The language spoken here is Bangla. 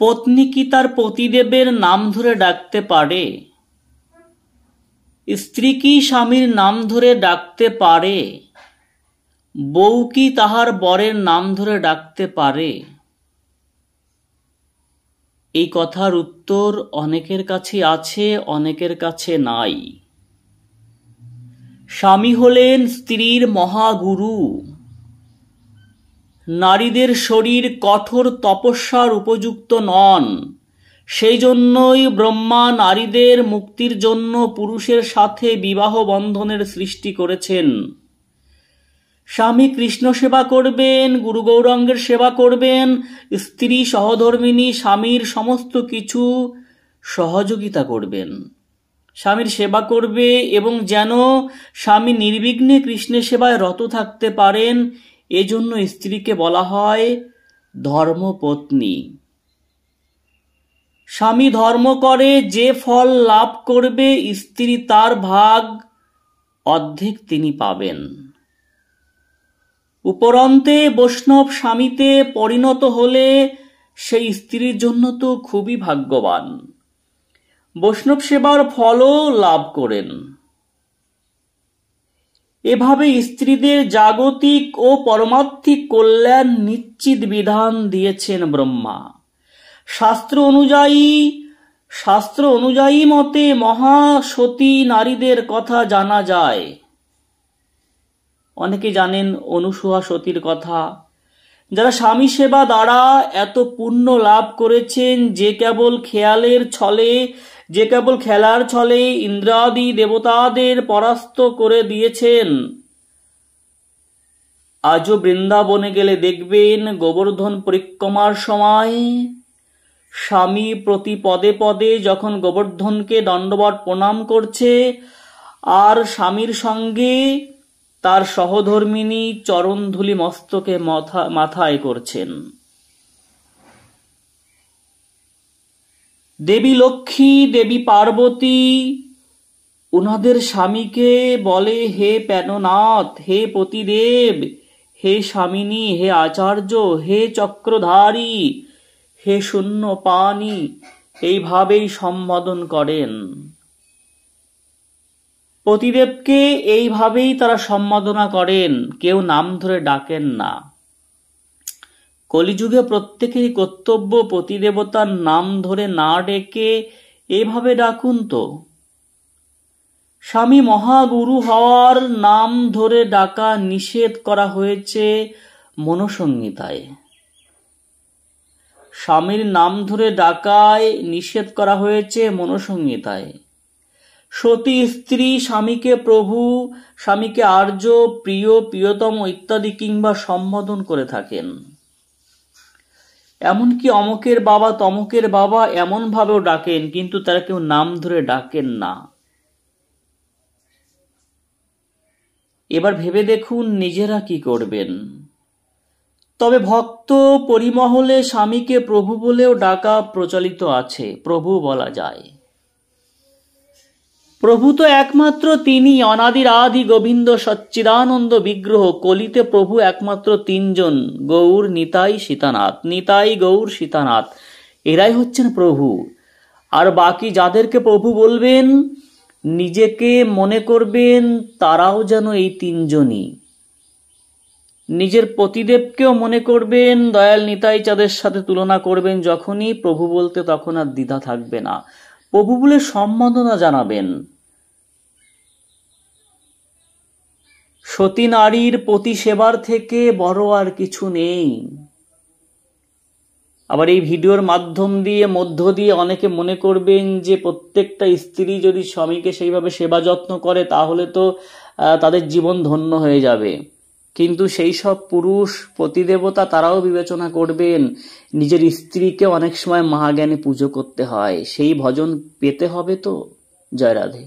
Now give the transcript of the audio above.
পত্নী কি তার পতিদেবের নাম ধরে ডাকতে পারে? স্ত্রী কি স্বামীর নাম ধরে ডাকতে পারে? বউ কি তাহার বরের নাম ধরে ডাকতে পারে? এই কথার উত্তর অনেকের কাছে আছে, অনেকের কাছে নাই। স্বামী হলেন স্ত্রীর মহাগুরু। নারীদের শরীর কঠোর তপস্যার উপযুক্ত নন, সেই জন্যই ব্রহ্মা নারীদের মুক্তির জন্য পুরুষের সাথে বিবাহ বন্ধনের সৃষ্টি করেছেন। স্বামী কৃষ্ণ সেবা করবেন, গুরু গৌরাঙ্গের সেবা করবেন, স্ত্রী সহধর্মিণী স্বামীর সমস্ত কিছু সহযোগিতা করবেন, স্বামীর সেবা করবে এবং যেন স্বামী নির্বিঘ্নে কৃষ্ণের সেবায় রত থাকতে পারেন, এজন্য স্ত্রীকে বলা হয় ধর্মপত্নী। স্বামী ধর্ম করে যে ফল লাভ করবে, স্ত্রী তার ভাগ অর্ধেক তিনি পাবেন। উপরন্তে বৈষ্ণব স্বামীতে পরিণত হলে সেই স্ত্রীর জন্য তো খুবই ভাগ্যবান, বৈষ্ণব সেবার ফলও লাভ করেন। এভাবে স্ত্রীদের জাগতিক ও পরমার্থিক কল্যাণ নিশ্চিত বিধান দিয়েছেন ব্রহ্মা। শাস্ত্র অনুযায়ী মতে মহাসতী নারীদের কথা জানা যায়। অনেকে জানেন অনুসূয়া সতীর কথা, যারা স্বামী সেবা দ্বারা এত পুণ্য লাভ করেছেন যে কেবল খেলার ছলে ইন্দ্রাদি দেবতাদের পরাস্ত করে দিয়েছেন। আজও বৃন্দাবনে গেলে দেখবেন গোবর্ধন পরিক্রমার সময় স্বামী প্রতি পদে পদে যখন গোবর্ধনকে দণ্ডবত প্রণাম করছে, আর স্বামীর সঙ্গে তার সহধর্মিণী চরণধূলি মস্তকে মাথায় করছেন। দেবী লক্ষ্মী, দেবী পার্বতী উনাদের স্বামীকে বলে হে প্যাননাথ, হে পতিদেব, হে স্বামিনী, হে আচার্য, হে চক্রধারী, হে শূন্যপাণি, এইভাবেই সম্বোধন করেন। পতিদেবকে এইভাবেই তারা সম্বোধনা করেন, কেউ নাম ধরে ডাকেন না। কলিযুগে প্রত্যেকেরই কর্তব্য পতিদেবতার নাম ধরে না ডেকে এইভাবে ডাকুন তো। স্বামী মহাগুরু হওয়ার নাম ধরে ডাকা নিষেধ করা হয়েছে মনুসংহিতায়। স্বামীর নাম ধরে ডাকায় নিষেধ করা হয়েছে মনুসংহিতায়। সতী স্ত্রী স্বামীকে প্রভু, স্বামীকে আর্য, প্রিয়, প্রিয়তম ইত্যাদি কিংবা সম্বোধন করে থাকেন। এমনকি অমকের বাবা, তমকের বাবা এমন ভাবেও ডাকেন, কিন্তু তারা কেউ নাম ধরে ডাকেন না। এবার ভেবে দেখুন নিজেরা কি করবেন। তবে ভক্ত পরিমহলে স্বামীকে প্রভু বলেও ডাকা প্রচলিত আছে, প্রভু বলা যায়। প্রভু তো একমাত্র তিনি, অনাদির আদি গোবিন্দ সচ্চিদানন্দ বিগ্রহ। কলিতে প্রভু একমাত্র তিনজন, গৌর, নিতাই, সীতানাথ। নিতাই, গৌর, সীতানাথ, এরাই হচ্ছেন প্রভু। আর বাকি যাদেরকে প্রভু বলবেন, নিজেকে মনে করবেন তারাও যেন এই তিনজনই। নিজের পতিদেবকেও মনে করবেন দয়াল নিতাই চাঁদের সাথে তুলনা করবেন যখনই প্রভু বলতে, তখন আর দ্বিধা থাকবে না, প্রভু বলে সম্বোধনা জানাবেন। সতী নারীর পতি সেবার থেকে বড় আর কিছু নেই। আবার এই ভিডিওর মধ্য দিয়ে অনেকে মনে করবেন যে প্রত্যেকটা স্ত্রী যদি স্বামীকে সেইভাবে সেবা যত্ন করে তাহলে তো তাদের জীবন ধন্য হয়ে যাবে। কিন্তু সেই সব পুরুষ পতিদেবতা তারাও বিবেচনা করবেন নিজের স্ত্রীকে অনেক সময় মহাজ্ঞানে পুজো করতে হয়, সেই ভজন পেতে হবে তো। জয় রাধে।